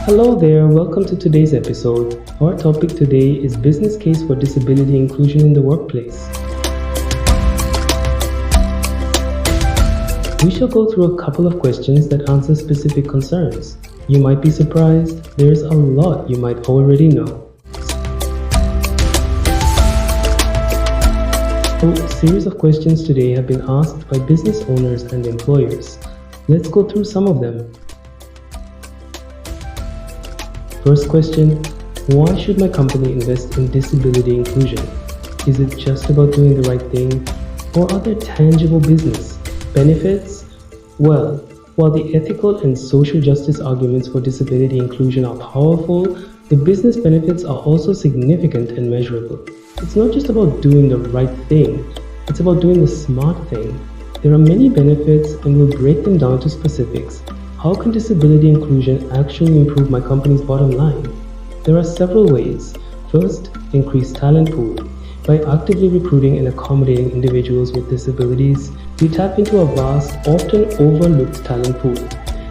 Hello there, welcome to today's episode. Our topic today is business case for disability inclusion in the workplace. We shall go through a couple of questions that answer specific concerns. You might be surprised, there's a lot you might already know. A series of questions today have been asked by business owners and employers. Let's go through some of them. First question, why should my company invest in disability inclusion? Is it just about doing the right thing, or are there tangible business benefits? Well, while the ethical and social justice arguments for disability inclusion are powerful, the business benefits are also significant and measurable. It's not just about doing the right thing, it's about doing the smart thing. There are many benefits and we'll break them down to specifics. How can disability inclusion actually improve my company's bottom line? There are several ways. First, increase talent pool. By actively recruiting and accommodating individuals with disabilities, we tap into a vast, often overlooked talent pool.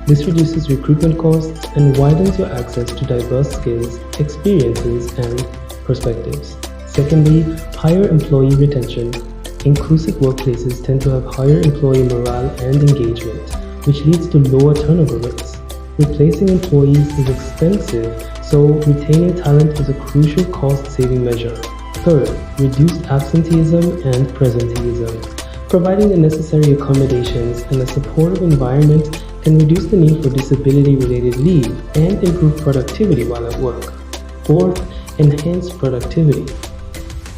This reduces recruitment costs and widens your access to diverse skills, experiences, and perspectives. Secondly, higher employee retention. Inclusive workplaces tend to have higher employee morale and engagement, which leads to lower turnover rates. Replacing employees is expensive, so retaining talent is a crucial cost-saving measure. Third, reduced absenteeism and presenteeism. Providing the necessary accommodations and a supportive environment can reduce the need for disability-related leave and improve productivity while at work. Fourth, enhance productivity.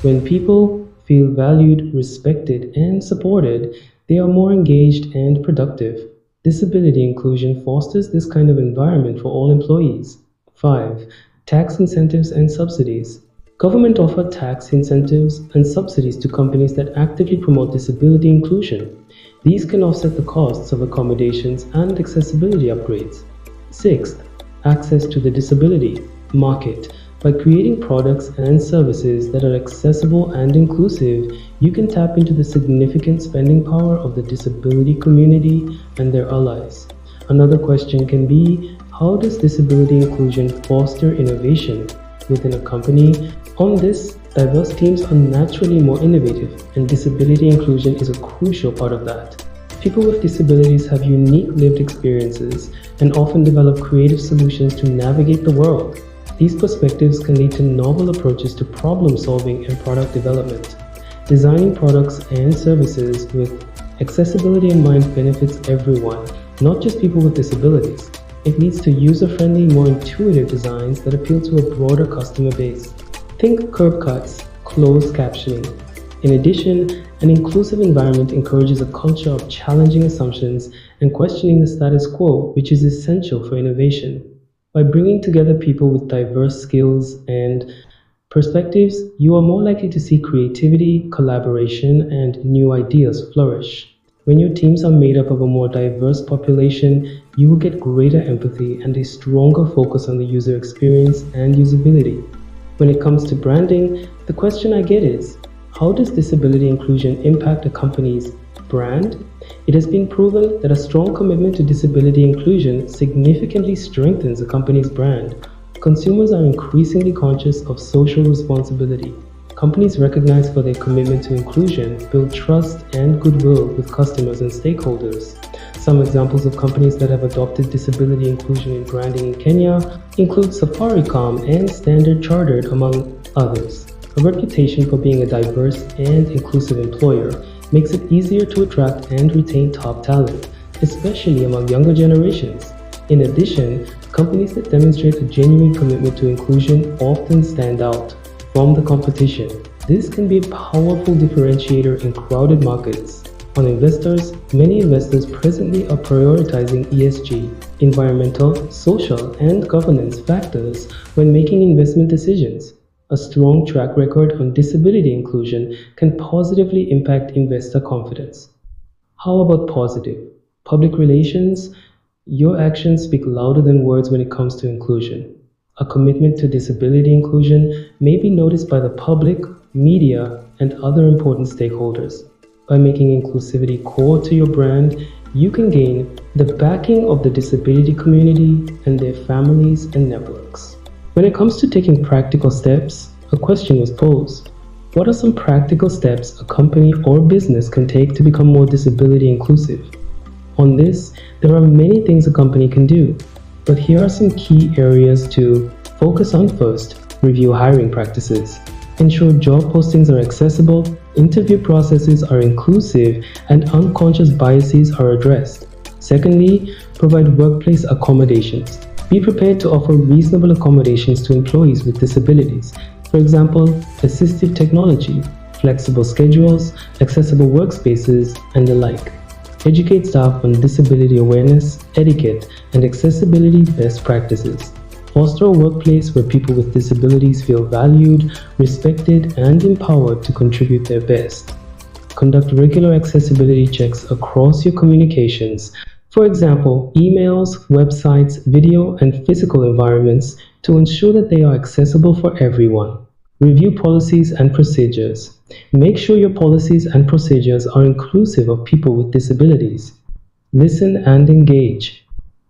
When people feel valued, respected, and supported, they are more engaged and productive. Disability inclusion fosters this kind of environment for all employees. 5. Tax incentives and subsidies. Government offers tax incentives and subsidies to companies that actively promote disability inclusion. These can offset the costs of accommodations and accessibility upgrades. 6. Access to the disability market. By creating products and services that are accessible and inclusive, you can tap into the significant spending power of the disability community and their allies. Another question can be, how does disability inclusion foster innovation within a company? On this, diverse teams are naturally more innovative, and disability inclusion is a crucial part of that. People with disabilities have unique lived experiences and often develop creative solutions to navigate the world. These perspectives can lead to novel approaches to problem solving and product development. Designing products and services with accessibility in mind benefits everyone, not just people with disabilities. It leads to user-friendly, more intuitive designs that appeal to a broader customer base. Think curb cuts, closed captioning. In addition, an inclusive environment encourages a culture of challenging assumptions and questioning the status quo, which is essential for innovation. By bringing together people with diverse skills and perspectives, you are more likely to see creativity, collaboration, and new ideas flourish. When your teams are made up of a more diverse population, you will get greater empathy and a stronger focus on the user experience and usability. When it comes to branding, the question I get is, how does disability inclusion impact a company's brand? It has been proven that a strong commitment to disability inclusion significantly strengthens a company's brand. Consumers are increasingly conscious of social responsibility. Companies recognized for their commitment to inclusion build trust and goodwill with customers and stakeholders. Some examples of companies that have adopted disability inclusion in branding in Kenya include Safaricom and Standard Chartered, among others. A reputation for being a diverse and inclusive employer makes it easier to attract and retain top talent, especially among younger generations. In addition, companies that demonstrate a genuine commitment to inclusion often stand out from the competition. This can be a powerful differentiator in crowded markets. On investors, many investors presently are prioritizing ESG, environmental, social, and governance factors when making investment decisions. A strong track record on disability inclusion can positively impact investor confidence. How about positive? Public relations? Your actions speak louder than words when it comes to inclusion. A commitment to disability inclusion may be noticed by the public, media, and other important stakeholders. By making inclusivity core to your brand, you can gain the backing of the disability community and their families and networks. When it comes to taking practical steps, a question was posed. What are some practical steps a company or business can take to become more disability inclusive? On this, there are many things a company can do, but here are some key areas to focus on. First, review hiring practices. Ensure job postings are accessible, interview processes are inclusive, and unconscious biases are addressed. Secondly, provide workplace accommodations. Be prepared to offer reasonable accommodations to employees with disabilities. For example, assistive technology, flexible schedules, accessible workspaces, and the like. Educate staff on disability awareness, etiquette, and accessibility best practices. Foster a workplace where people with disabilities feel valued, respected, and empowered to contribute their best. Conduct regular accessibility checks across your communications. For example, emails, websites, video, and physical environments to ensure that they are accessible for everyone. Review policies and procedures. Make sure your policies and procedures are inclusive of people with disabilities. Listen and engage.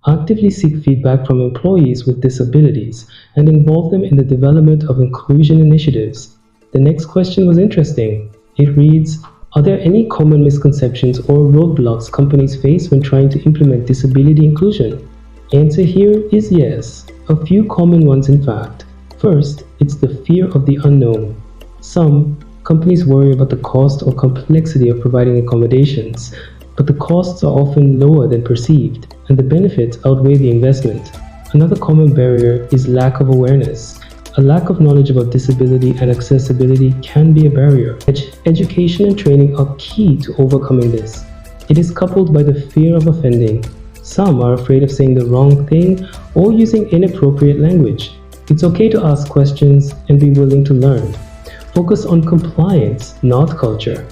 Actively seek feedback from employees with disabilities and involve them in the development of inclusion initiatives. The next question was interesting. It reads, are there any common misconceptions or roadblocks companies face when trying to implement disability inclusion? Answer here is yes. A few common ones in fact. First, it's the fear of the unknown. Some companies worry about the cost or complexity of providing accommodations, but the costs are often lower than perceived, and the benefits outweigh the investment. Another common barrier is lack of awareness. A lack of knowledge about disability and accessibility can be a barrier. Education and training are key to overcoming this. It is coupled by the fear of offending. Some are afraid of saying the wrong thing or using inappropriate language. It's okay to ask questions and be willing to learn. Focus on compliance, not culture.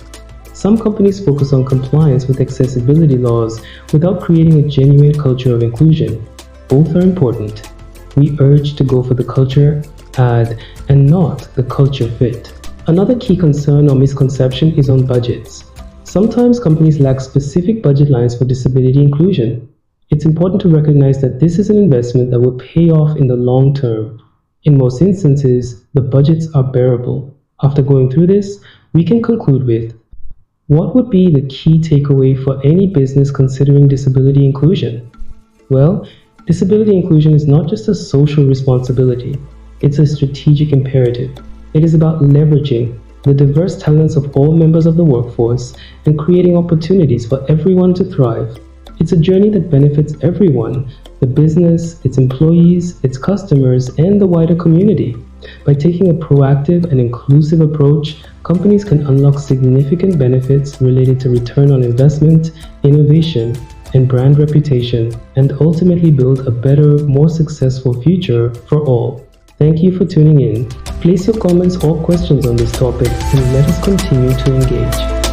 Some companies focus on compliance with accessibility laws without creating a genuine culture of inclusion. Both are important. We urge to go for the culture add and not the culture fit. Another key concern or misconception is on budgets. Sometimes companies lack specific budget lines for disability inclusion. It's important to recognize that this is an investment that will pay off in the long term. In most instances, the budgets are bearable. After going through this, we can conclude with, what would be the key takeaway for any business considering disability inclusion? Well, disability inclusion is not just a social responsibility, it's a strategic imperative. It is about leveraging the diverse talents of all members of the workforce and creating opportunities for everyone to thrive. It's a journey that benefits everyone, the business, its employees, its customers, and the wider community. By taking a proactive and inclusive approach, companies can unlock significant benefits related to return on investment, innovation, and brand reputation, and ultimately build a better, more successful future for all. Thank you for tuning in. Place your comments or questions on this topic and let us continue to engage.